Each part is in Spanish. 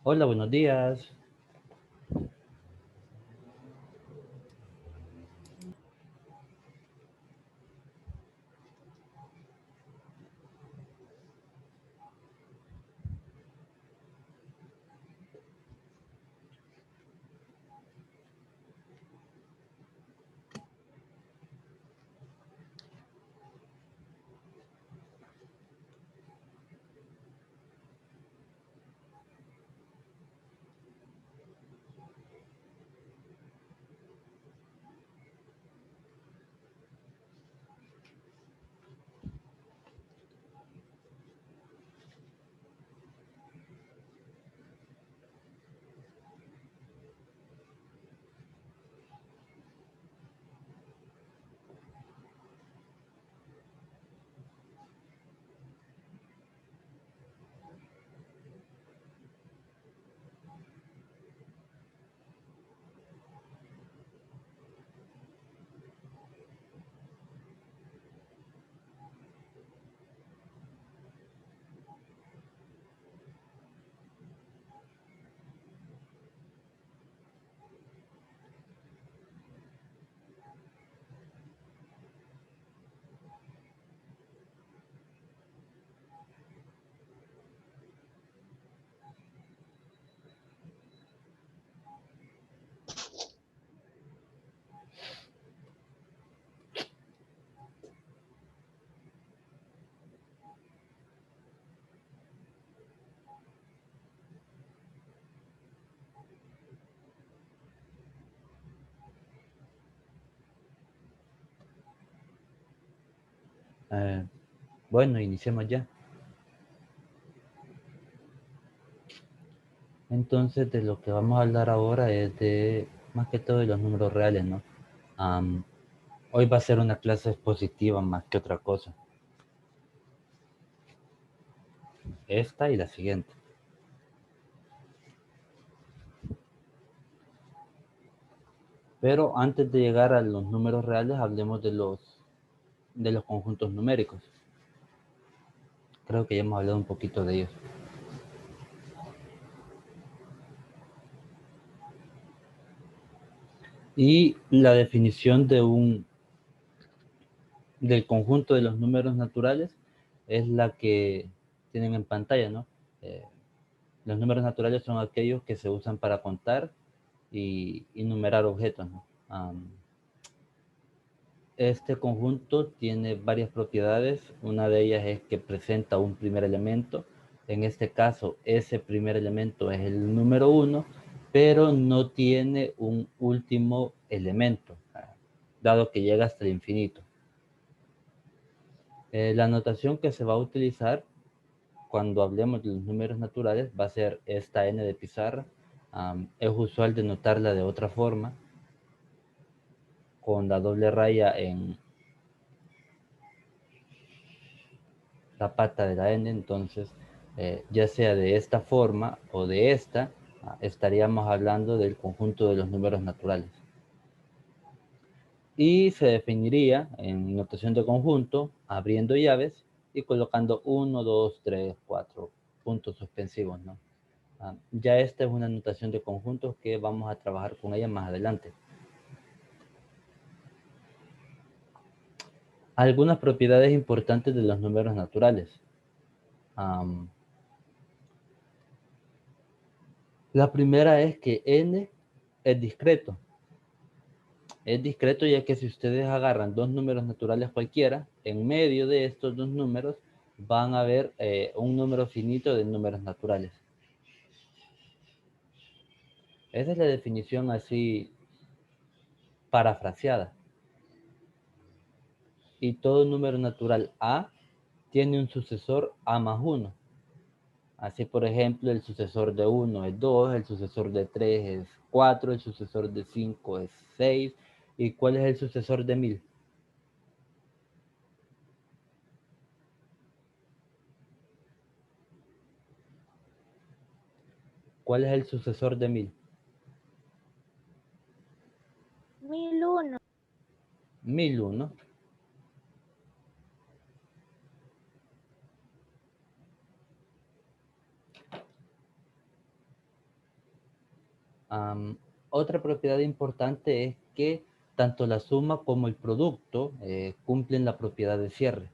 Hola, buenos días. Eh, bueno, iniciemos ya. Entonces, de lo que vamos a hablar ahora es de, más que todo, de los números reales, ¿no? Am, Hoy va a ser una clase expositiva más que otra cosa. Esta y la siguiente. Pero antes de llegar a los números reales, hablemos de los conjuntos numéricos. Creo que ya hemos hablado un poquito de ellos. Y la definición del conjunto de los números naturales es la que tienen en pantalla, ¿no? Eh, los números naturales son aquellos que se usan para contar y numerar objetos, ¿no? Este conjunto tiene varias propiedades. Una de ellas es que presenta un primer elemento. En este caso, ese primer elemento es el número 1, pero no tiene un último elemento, dado que llega hasta el infinito. La notación que se va a utilizar cuando hablemos de los números naturales va a ser esta n de pizarra. Es usual denotarla de otra forma, con la doble raya en la pata de la n. Entonces, ya sea de esta forma o de esta, estaríamos hablando del conjunto de los números naturales. Y se definiría en notación de conjunto, abriendo llaves y colocando 1, 2, 3, 4 puntos suspensivos, ¿no? Ya esta es una notación de conjuntos que vamos a trabajar con ella más adelante. Algunas propiedades importantes de los números naturales. La primera es que n es discreto. Es discreto ya que si ustedes agarran dos números naturales cualquiera, en medio de estos dos números van a ver un número finito de números naturales. Esa es la definición así parafraseada. Y todo número natural A tiene un sucesor A más 1. Así, por ejemplo, el sucesor de 1 es 2, el sucesor de 3 es 4, el sucesor de 5 es 6. ¿Y cuál es el sucesor de 1000? ¿Cuál es el sucesor de 1000? 1001. 1001. Otra propiedad importante es que tanto la suma como el producto cumplen la propiedad de cierre.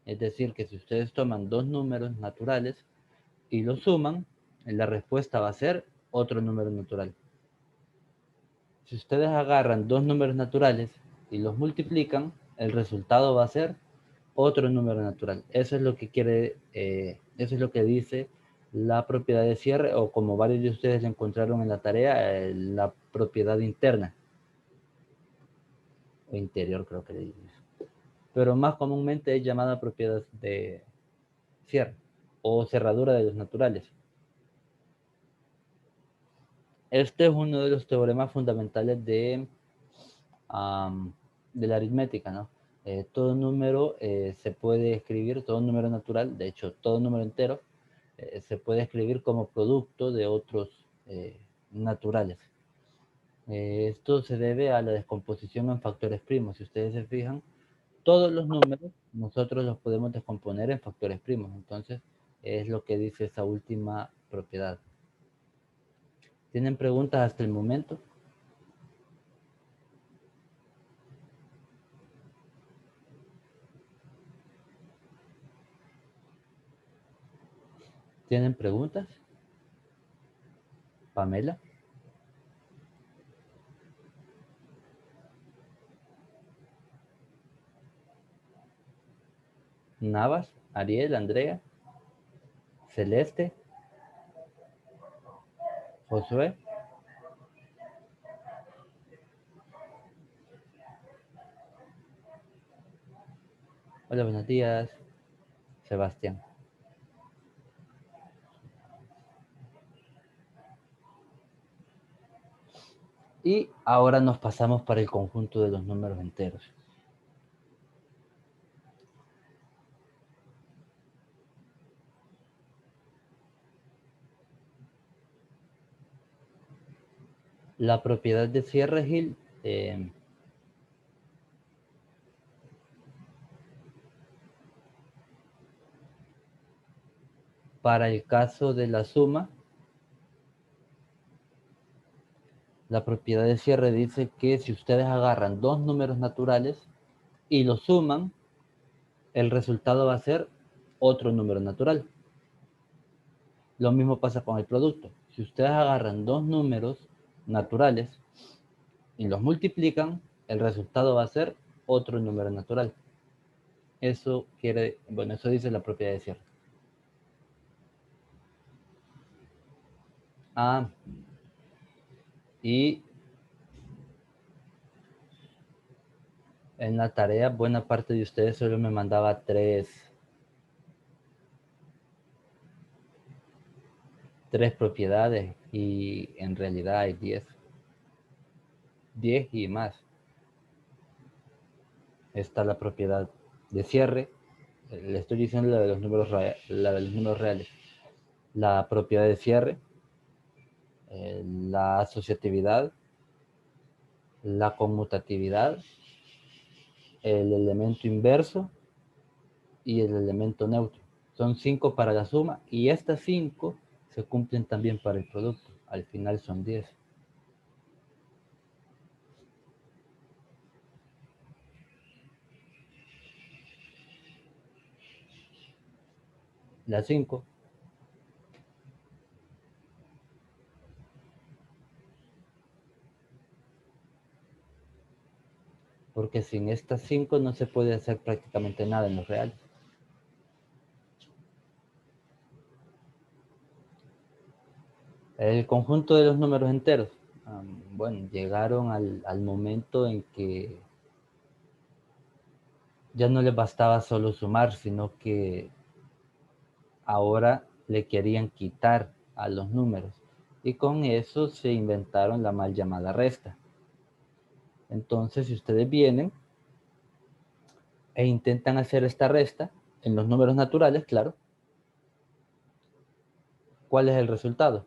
Es decir, que si ustedes toman dos números naturales y los suman, la respuesta va a ser otro número natural. Si ustedes agarran dos números naturales y los multiplican, el resultado va a ser otro número natural. Eso es lo que eso es lo que dice la propiedad de cierre, o como varios de ustedes le encontraron en la tarea, la propiedad interna o interior, creo que le dicen. Pero más comúnmente es llamada propiedad de cierre o cerradura de los naturales. Este es uno de los teoremas fundamentales de la aritmética, ¿no? Todo número se puede escribir, todo número natural, de hecho, todo número entero, se puede escribir como producto de otros naturales. Esto se debe a la descomposición en factores primos. Si ustedes se fijan, todos los números nosotros los podemos descomponer en factores primos. Entonces, es lo que dice esa última propiedad. ¿Tienen preguntas hasta el momento? ¿Tienen preguntas? Pamela, Navas, Ariel, Andrea, Celeste, Josué. Hola, buenos días, Sebastián. Y ahora nos pasamos para el conjunto de los números enteros. La propiedad de cierre, Gil, para el caso de la suma, la propiedad de cierre dice que si ustedes agarran dos números naturales y los suman, el resultado va a ser otro número natural. Lo mismo pasa con el producto. Si ustedes agarran dos números naturales y los multiplican, el resultado va a ser otro número natural. Eso eso dice la propiedad de cierre. Y en la tarea, buena parte de ustedes solo me mandaba tres propiedades, y en realidad hay 10 y más. Está la propiedad de cierre, le estoy diciendo la de los números reales, la propiedad de cierre, la asociatividad, la conmutatividad, el elemento inverso y el elemento neutro. Son 5 para la suma, y estas 5 se cumplen también para el producto. Al final son 10. Las 5. Porque sin estas 5 no se puede hacer prácticamente nada en los reales. El conjunto de los números enteros. Bueno, llegaron al momento en que ya no les bastaba solo sumar, sino que ahora le querían quitar a los números. Y con eso se inventaron la mal llamada resta. Entonces, si ustedes vienen e intentan hacer esta resta en los números naturales, claro, ¿cuál es el resultado?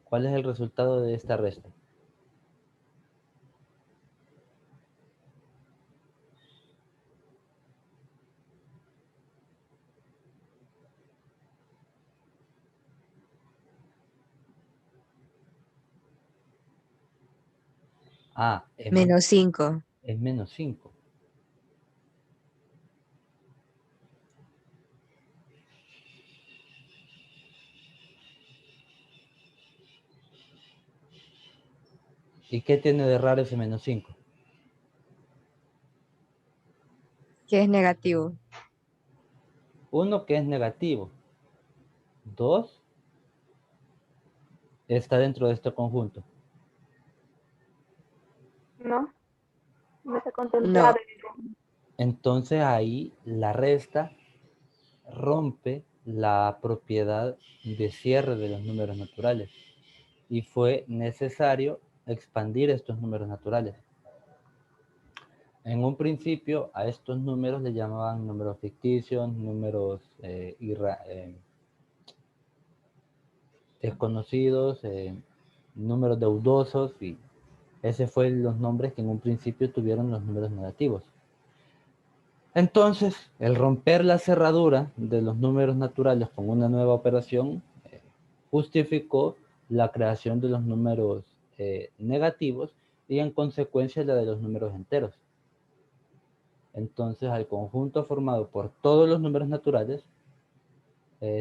¿Cuál es el resultado de esta resta? Ah, Menos 5. es menos 5. ¿Y qué tiene de raro ese menos 5? Que es negativo. Uno, que es negativo. Dos, está dentro de este conjunto. No, no está contemplado. No. Entonces ahí la resta rompe la propiedad de cierre de los números naturales y fue necesario expandir estos números naturales. En un principio a estos números le llamaban números ficticios, números desconocidos, números deudosos, y ese fue los nombres que en un principio tuvieron los números negativos. Entonces, el romper la cerradura de los números naturales con una nueva operación justificó la creación de los números negativos y en consecuencia la de los números enteros. Entonces, al conjunto formado por todos los números naturales,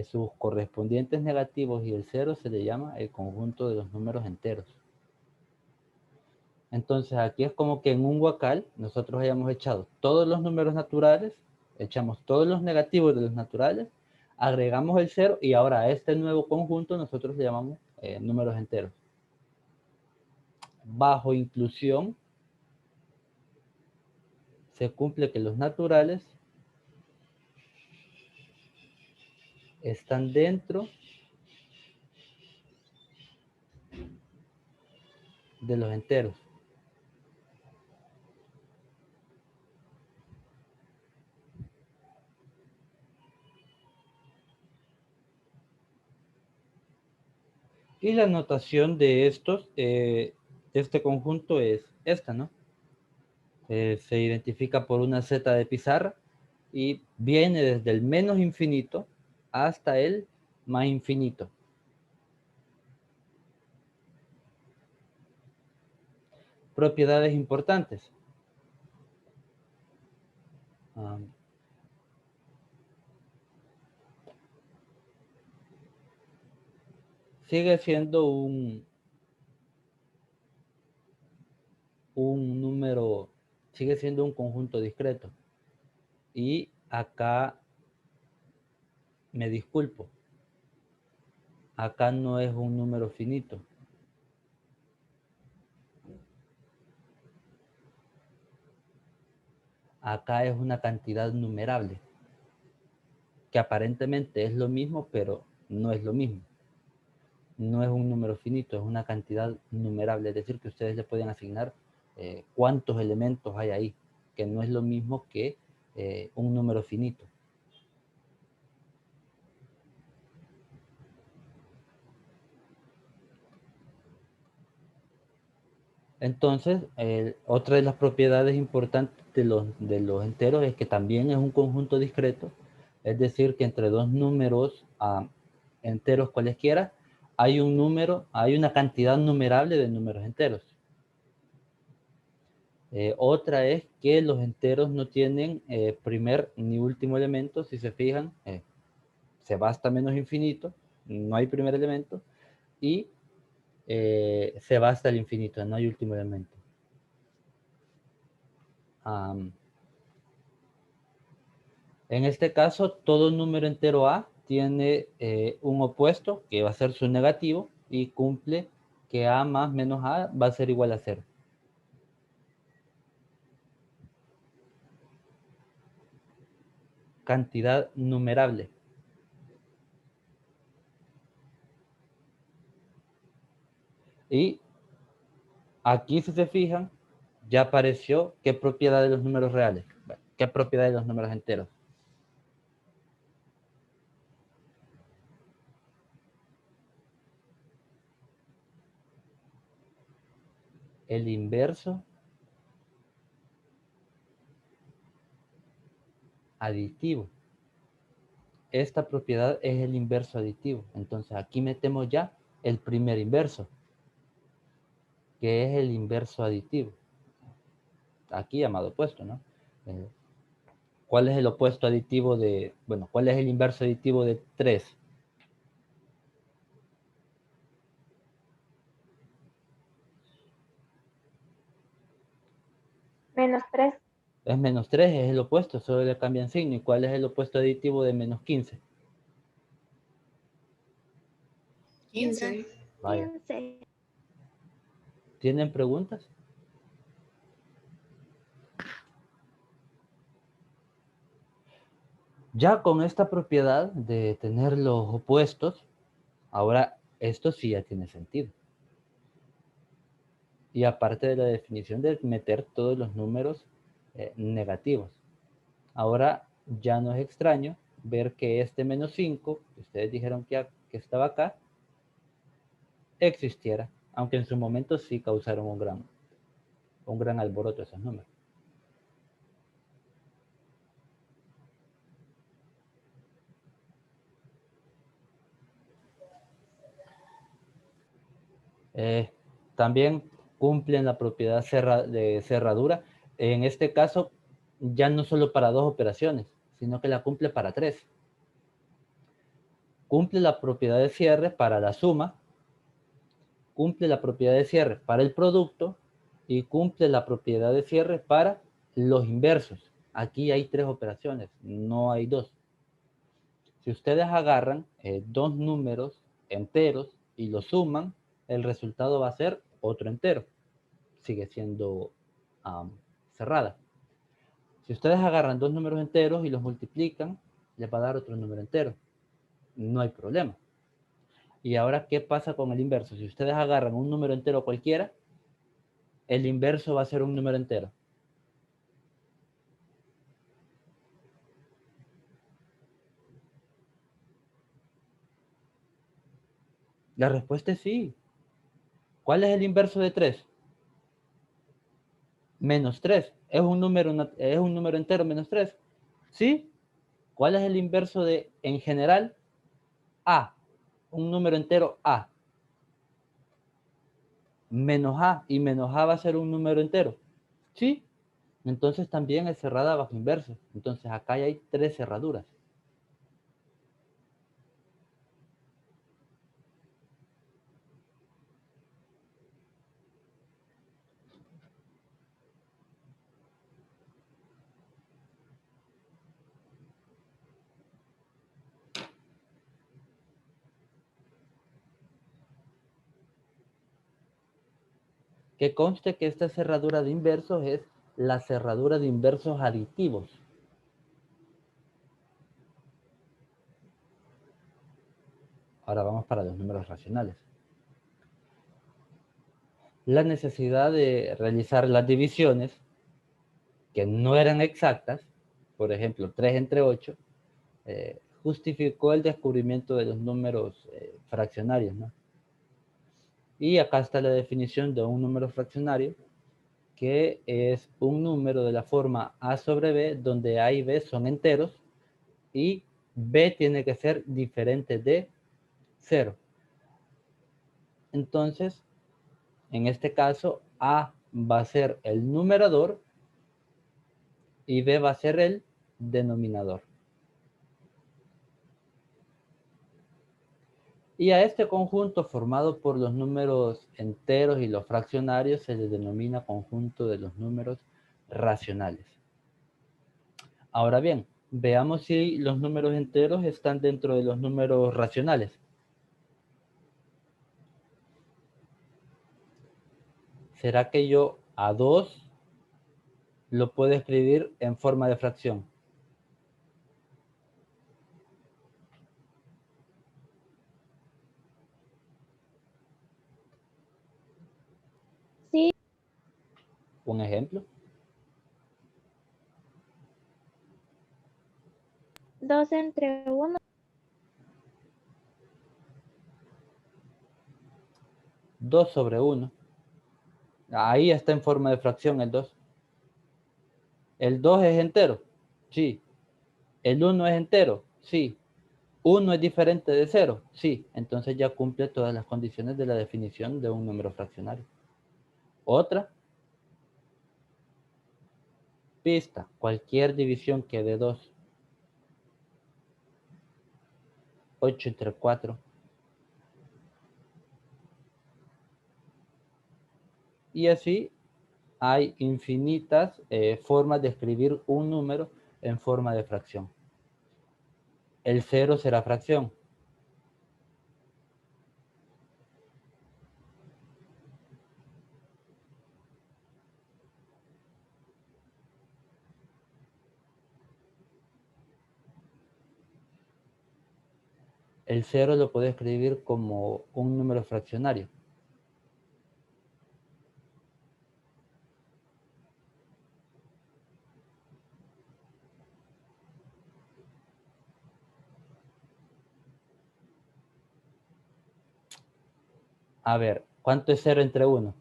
sus correspondientes negativos y el cero se le llama el conjunto de los números enteros. Entonces, aquí es como que en un huacal nosotros hayamos echado todos los números naturales, echamos todos los negativos de los naturales, agregamos el cero y ahora a este nuevo conjunto nosotros le llamamos números enteros. Bajo inclusión se cumple que los naturales están dentro de los enteros. Y la notación de este conjunto es esta, ¿no? Se identifica por una Z de pizarra y viene desde el menos infinito hasta el más infinito. Propiedades importantes. Sigue siendo un número, sigue siendo un conjunto discreto. Y acá me disculpo, acá no es un número finito. Acá es una cantidad numerable, que aparentemente es lo mismo, pero no es lo mismo. No es un número finito, es una cantidad numerable, es decir, que ustedes le pueden asignar cuántos elementos hay ahí, que no es lo mismo que un número finito. Entonces, otra de las propiedades importantes de los enteros es que también es un conjunto discreto, es decir, que entre dos números enteros cualesquiera hay un número, hay una cantidad numerable de números enteros. Otra es que los enteros no tienen primer ni último elemento. Si se fijan, se va hasta menos infinito, no hay primer elemento, y se va hasta el infinito, no hay último elemento. En este caso, todo número entero A tiene un opuesto, que va a ser su negativo, y cumple que A más menos A va a ser igual a 0. Cantidad numerable. Y aquí, si se fijan, ya apareció qué propiedad de los números reales, qué propiedad de los números enteros. El inverso aditivo. Esta propiedad es el inverso aditivo. Entonces aquí metemos ya el primer inverso. que es el inverso aditivo. Aquí llamado opuesto, ¿no? ¿Cuál es el opuesto aditivo de, bueno, cuál es el inverso aditivo de 3? -3. Es -3, es el opuesto, solo le cambian signo. ¿Y cuál es el opuesto aditivo de -15? 15. Vaya. 15. ¿Tienen preguntas? Ya con esta propiedad de tener los opuestos, ahora esto sí ya tiene sentido. Y aparte de la definición de meter todos los números negativos. Ahora ya no es extraño ver que este -5, que ustedes dijeron que estaba acá, existiera. Aunque en su momento sí causaron un gran alboroto esos números. También cumplen la propiedad de cerradura. En este caso, ya no solo para 2 operaciones, sino que la cumple para 3. Cumple la propiedad de cierre para la suma, cumple la propiedad de cierre para el producto y cumple la propiedad de cierre para los inversos. Aquí hay 3 operaciones, no hay 2. Si ustedes agarran 2 números enteros y los suman, el resultado va a ser otro entero. Sigue siendo cerrada. Si ustedes agarran 2 números enteros y los multiplican, les va a dar otro número entero. No hay problema. Y ahora, ¿qué pasa con el inverso? Si ustedes agarran un número entero cualquiera, el inverso va a ser un número entero. La respuesta es sí. ¿Cuál es el inverso de 3? -3. ¿Es un número entero -3? ¿Sí? ¿Cuál es el inverso de, en general, A? Un número entero A. -A. Y -A va a ser un número entero. ¿Sí? Entonces también es cerrada bajo inverso. Entonces acá ya hay 3 cerraduras. Que conste que esta cerradura de inversos es la cerradura de inversos aditivos. Ahora vamos para los números racionales. La necesidad de realizar las divisiones que no eran exactas, por ejemplo, 3 entre 8, justificó el descubrimiento de los números fraccionarios, ¿no? Y acá está la definición de un número fraccionario, que es un número de la forma A sobre B, donde A y B son enteros, y B tiene que ser diferente de 0. Entonces, en este caso, A va a ser el numerador y B va a ser el denominador. Y a este conjunto formado por los números enteros y los fraccionarios se le denomina conjunto de los números racionales. Ahora bien, veamos si los números enteros están dentro de los números racionales. ¿Será que yo a 2 lo puedo escribir en forma de fracción? Sí, Un ejemplo. 2 entre 1. 2 sobre 1. Ahí está en forma de fracción el 2. ¿El 2 es entero? Sí. ¿El 1 es entero? Sí. ¿1 es diferente de 0? Sí. Entonces ya cumple todas las condiciones de la definición de un número fraccionario. Otra pista, cualquier división que dé 2. 8 entre 4. Y así hay infinitas formas de escribir un número en forma de fracción. El 0 será fracción. El 0 lo puede escribir como un número fraccionario. A ver, ¿cuánto es 0 entre 1?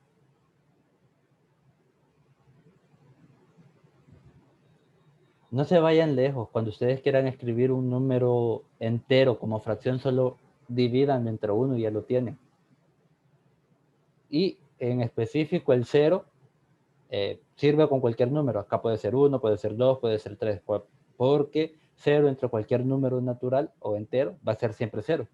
No se vayan lejos. Cuando ustedes quieran escribir un número entero como fracción, solo dividan entre 1 y ya lo tienen. Y en específico el 0 sirve con cualquier número. Acá puede ser 1, puede ser 2, puede ser 3. Porque 0 entre cualquier número natural o entero va a ser siempre 0.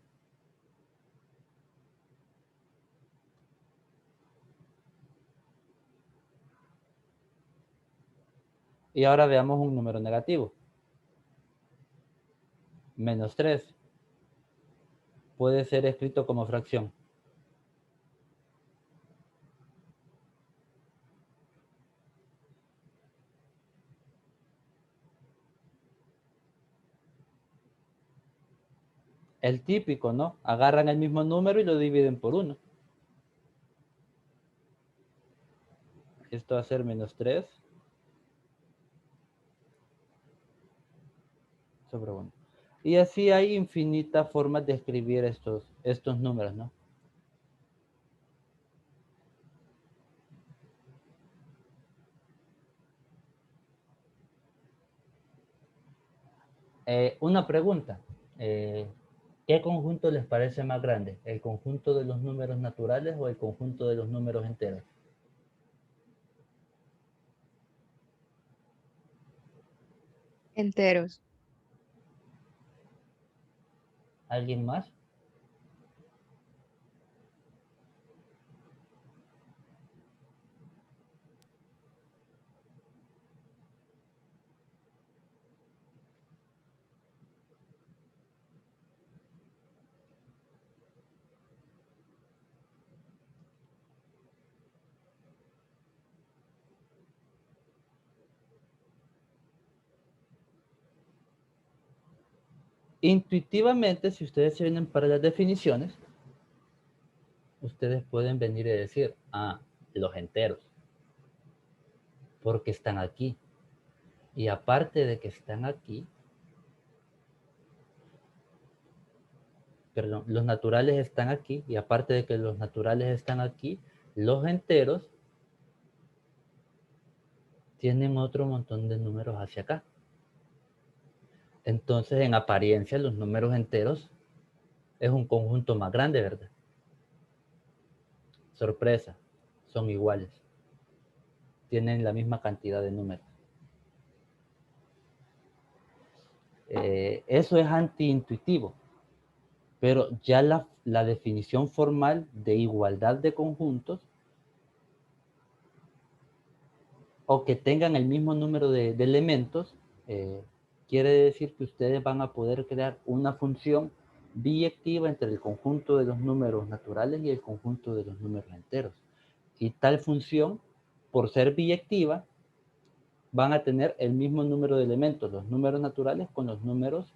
Y ahora veamos un número negativo. Menos 3 puede ser escrito como fracción. El típico, ¿no? Agarran el mismo número y lo dividen por 1. Esto va a ser menos 3 sobre 1. Y así hay infinitas formas de escribir estos números, ¿no? Una pregunta. ¿Qué conjunto les parece más grande? ¿El conjunto de los números naturales o el conjunto de los números enteros? Enteros. ¿Alguien más? Intuitivamente, si ustedes se vienen para las definiciones, ustedes pueden venir y decir, los enteros, porque están aquí. Y aparte de que están aquí, perdón, los naturales están aquí, y aparte de que los naturales están aquí, los enteros tienen otro montón de números hacia acá. Entonces, en apariencia, los números enteros es un conjunto más grande, ¿verdad? Sorpresa, son iguales. Tienen la misma cantidad de números. Eso es antiintuitivo, pero ya la definición formal de igualdad de conjuntos o que tengan el mismo número de elementos, quiere decir que ustedes van a poder crear una función biyectiva entre el conjunto de los números naturales y el conjunto de los números enteros. Y tal función, por ser biyectiva, van a tener el mismo número de elementos, los números naturales con los números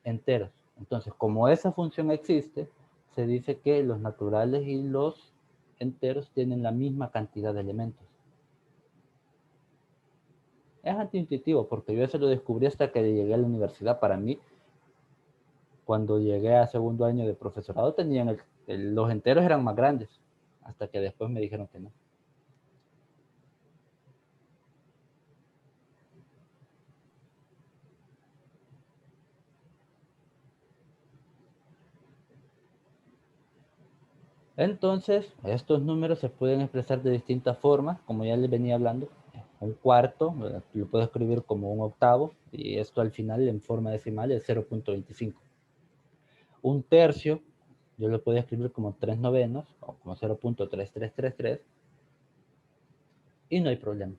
enteros. Entonces, como esa función existe, se dice que los naturales y los enteros tienen la misma cantidad de elementos. Es antiintuitivo porque yo eso lo descubrí hasta que llegué a la universidad. Para mí, cuando llegué a segundo año de profesorado, tenían los enteros eran más grandes, hasta que después me dijeron que no. Entonces, estos números se pueden expresar de distintas formas, como ya les venía hablando. Un cuarto, ¿verdad? Lo puedo escribir como un octavo, y esto al final en forma decimal es 0.25. Un tercio, yo lo puedo escribir como 3 novenos, o como 0.3333, y no hay problema.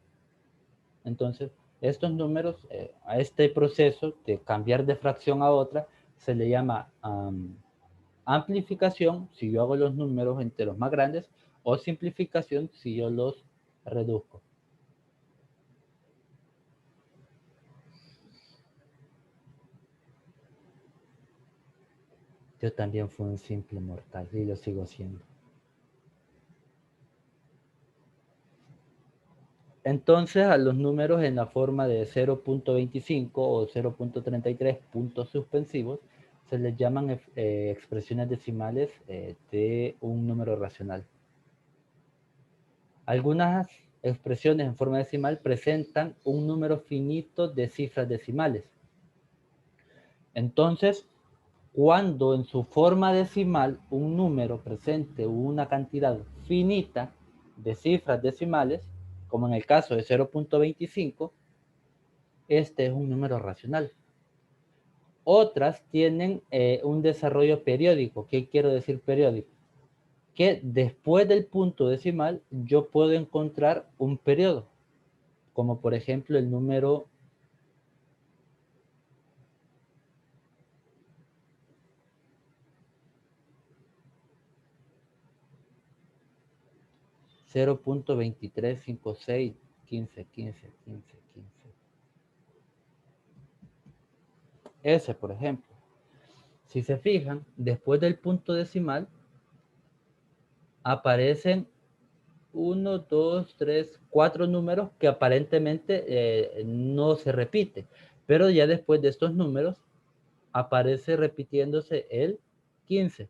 Entonces, estos números, a este proceso de cambiar de fracción a otra, se le llama amplificación si yo hago los números enteros más grandes, o simplificación si yo los reduzco. Yo también fui un simple mortal y lo sigo siendo. Entonces, a los números en la forma de 0.25 o 0.33 puntos suspensivos se les llaman expresiones decimales de un número racional. Algunas expresiones en forma decimal presentan un número finito de cifras decimales. Entonces, cuando en su forma decimal un número presente una cantidad finita de cifras decimales, como en el caso de 0.25, este es un número racional. Otras tienen un desarrollo periódico. ¿Qué quiero decir periódico? Que después del punto decimal yo puedo encontrar un periodo, como por ejemplo el número 0.2356, 15, 15, 15, 15. Ese, por ejemplo. Si se fijan, después del punto decimal aparecen 1, 2, 3, 4 números que aparentemente no se repite. Pero ya después de estos números aparece repitiéndose el 15.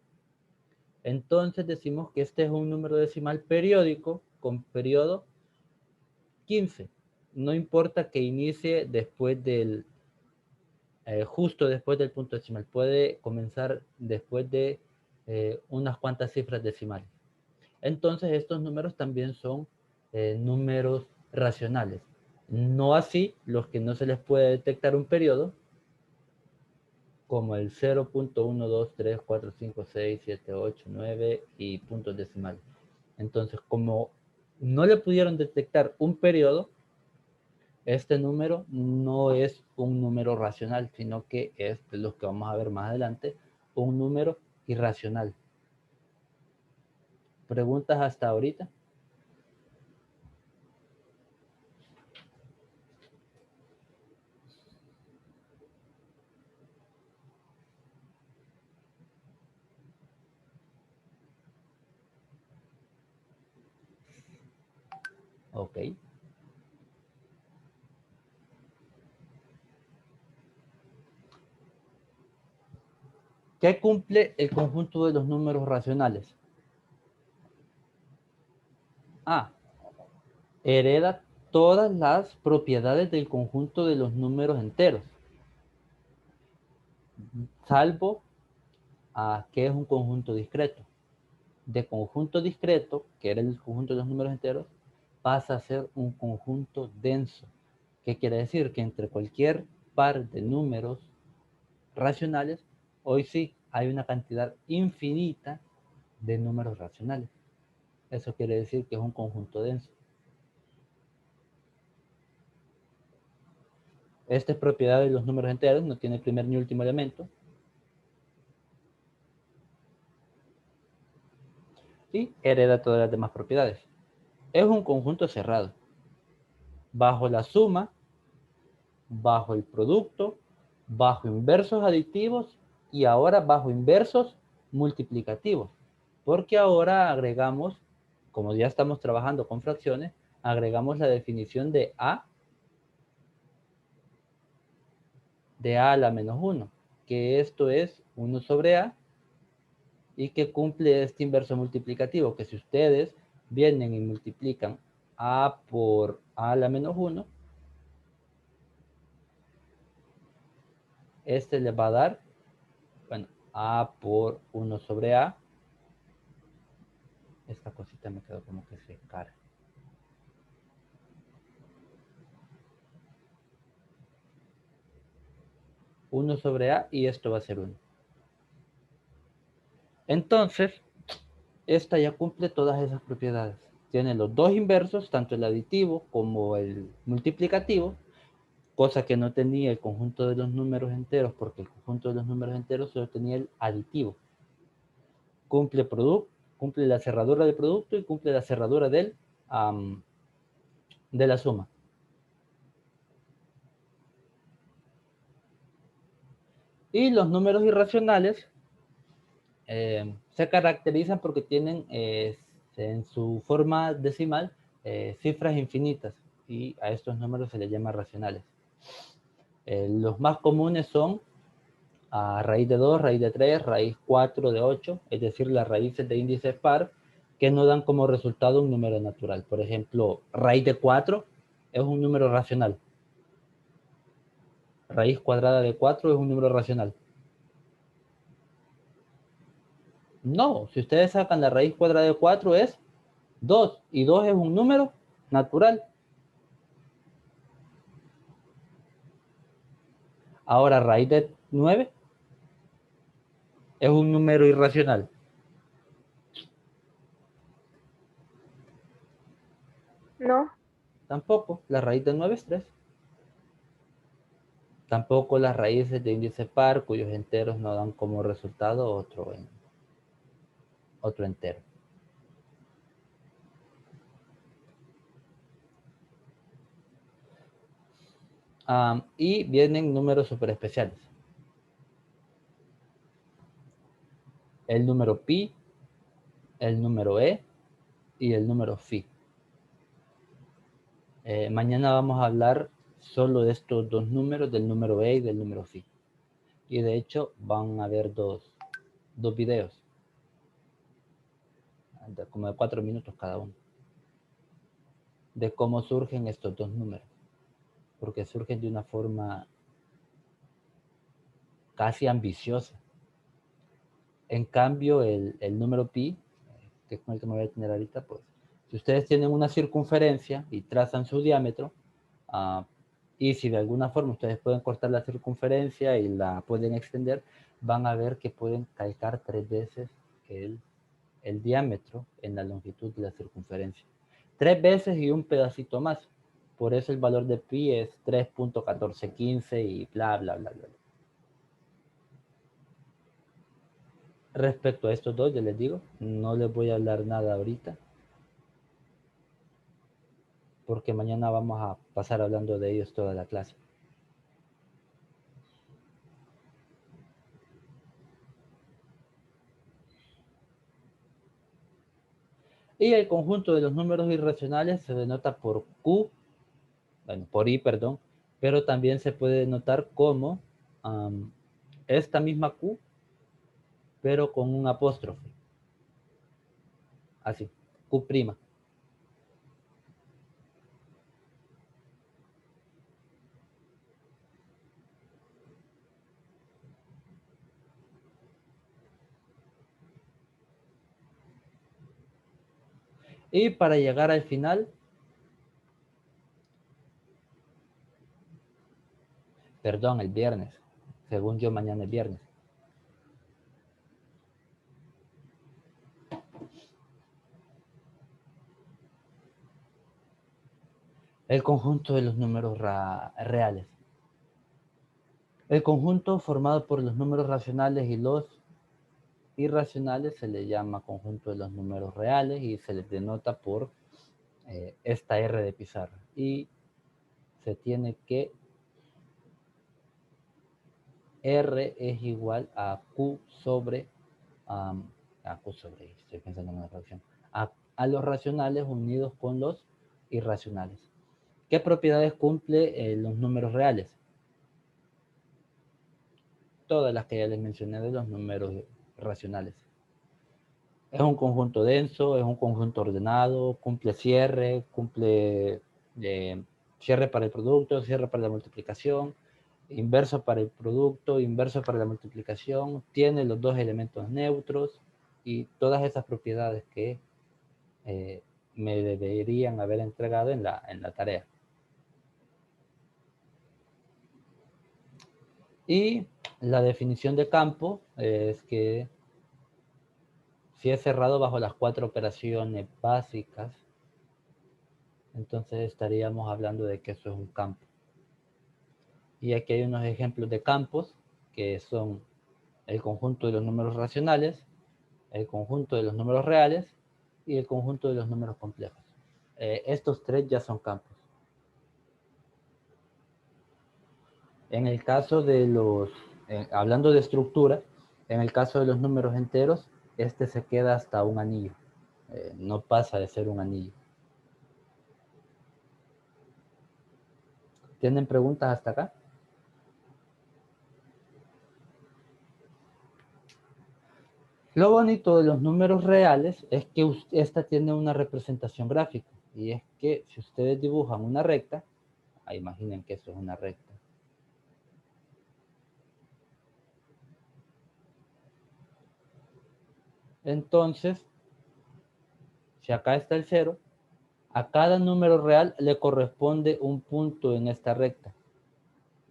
Entonces decimos que este es un número decimal periódico con periodo 15. No importa que inicie después del, justo después del punto decimal. Puede comenzar después de unas cuantas cifras decimales. Entonces estos números también son números racionales. No así los que no se les puede detectar un periodo, como el 0.1, 2, 3, 4, 5, 6, 7, 8, 9 y puntos decimales. Entonces, como no le pudieron detectar un periodo, este número no es un número racional, sino que es de los que vamos a ver más adelante, un número irracional. ¿Preguntas hasta ahorita? Ok. ¿Qué cumple el conjunto de los números racionales? A. Hereda todas las propiedades del conjunto de los números enteros, salvo a que es un conjunto discreto. De conjunto discreto, que era el conjunto de los números enteros, pasa a ser un conjunto denso. ¿Qué quiere decir? Que entre cualquier par de números racionales, hoy sí hay una cantidad infinita de números racionales. Eso quiere decir que es un conjunto denso. Esta es propiedad de los números enteros, no tiene primer ni último elemento. Y hereda todas las demás propiedades. Es un conjunto cerrado. Bajo la suma, bajo el producto, bajo inversos aditivos y ahora bajo inversos multiplicativos. Porque ahora agregamos, como ya estamos trabajando con fracciones, agregamos la definición de a a la menos 1, que esto es 1 sobre a y que cumple este inverso multiplicativo, que si ustedes vienen y multiplican a por a a la menos 1, este les va a dar, bueno, a por 1 sobre a Esta cosita me quedó como que se cara. Uno sobre A y esto va a ser 1. Entonces, esta ya cumple todas esas propiedades. Tiene los dos inversos, tanto el aditivo como el multiplicativo, cosa que no tenía el conjunto de los números enteros, porque el conjunto de los números enteros solo tenía el aditivo. Cumple la cerradura del producto y cumple la cerradura de la suma. Y los números irracionales se caracterizan porque tienen en su forma decimal cifras infinitas, y a estos números se les llama racionales. Los más comunes son raíz de 2, raíz de 3, raíz 4 de 8, es decir, las raíces de índices par que no dan como resultado un número natural. Por ejemplo, raíz de 4 es un número racional. Raíz cuadrada de 4 es un número racional. No, si ustedes sacan la raíz cuadrada de 4 es 2, y 2 es un número natural. Ahora, raíz de 9 es un número irracional. No. Tampoco, la raíz de 9 es 3. Tampoco las raíces de índice par cuyos enteros no dan como resultado otro entero. Y vienen números superespeciales. El número pi, el número e y el número phi. Mañana vamos a hablar solo de estos dos números, del número e y del número phi. Y de hecho van a haber dos videos, como de 4 minutos cada uno, de cómo surgen estos dos números, porque surgen de una forma casi ambiciosa. En cambio, el número pi, que es con el que me voy a tener ahorita, pues, si ustedes tienen una circunferencia y trazan su diámetro, y si de alguna forma ustedes pueden cortar la circunferencia y la pueden extender, van a ver que pueden calcar 3 veces el diámetro en la longitud de la circunferencia. 3 veces y un pedacito más. Por eso el valor de pi es 3.1415 y bla, bla, bla, bla. Respecto a estos dos, ya les digo, no les voy a hablar nada ahorita, porque mañana vamos a pasar hablando de ellos toda la clase. Y el conjunto de los números irracionales se denota por Q, bueno, por I, perdón, pero también se puede denotar como esta misma Q, pero con un apóstrofe. Así, Q'. Y para llegar al final, perdón, el viernes. Según yo, mañana es viernes. El conjunto de los números reales. El conjunto formado por los números racionales y los irracionales se le llama conjunto de los números reales y se les denota por esta R de pizarra. Y se tiene que R es igual a Q sobre, estoy pensando en una fracción, a los racionales unidos con los irracionales. ¿Qué propiedades cumple los números reales? Todas las que ya les mencioné de los números racionales. Es un conjunto denso, es un conjunto ordenado, cumple cierre, cumple cierre para el producto, cierre para la multiplicación, inverso para el producto, inverso para la multiplicación, tiene los dos elementos neutros y todas esas propiedades que me deberían haber entregado en la tarea. Y la definición de campo es que si es cerrado bajo las 4 operaciones básicas, entonces estaríamos hablando de que eso es un campo. Y aquí hay unos ejemplos de campos que son el conjunto de los números racionales, el conjunto de los números reales y el conjunto de los números complejos. Estos 3 ya son campos. En el caso de los, hablando de estructura, en el caso de los números enteros, este se queda hasta un anillo. No pasa de ser un anillo. ¿Tienen preguntas hasta acá? Lo bonito de los números reales es que esta tiene una representación gráfica. Y es que si ustedes dibujan una recta, imaginen que eso es una recta. Entonces, si acá está el 0, a cada número real le corresponde un punto en esta recta.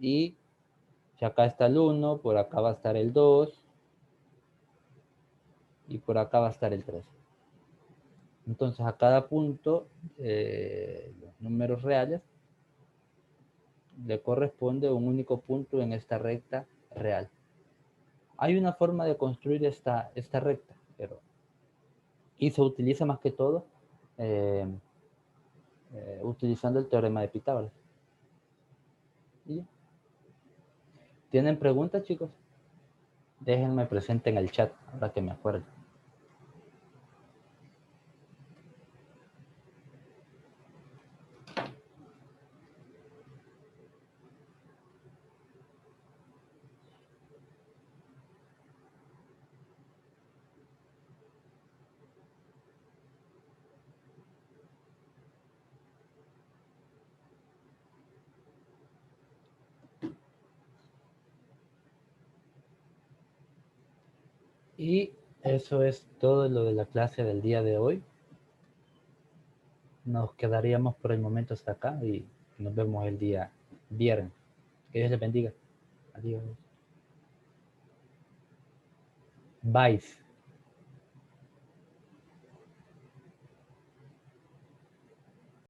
Y si acá está el 1, por acá va a estar el 2. Y por acá va a estar el 3. Entonces a cada punto, los números reales, le corresponde un único punto en esta recta real. Hay una forma de construir esta recta, y se utiliza más que todo utilizando el teorema de Pitágoras. ¿Y? ¿Tienen preguntas, chicos? Déjenme presente en el chat, ahora que me acuerdo. Y eso es todo lo de la clase del día de hoy. Nos quedaríamos por el momento hasta acá y nos vemos el día viernes. Que Dios les bendiga. Adiós. Bye.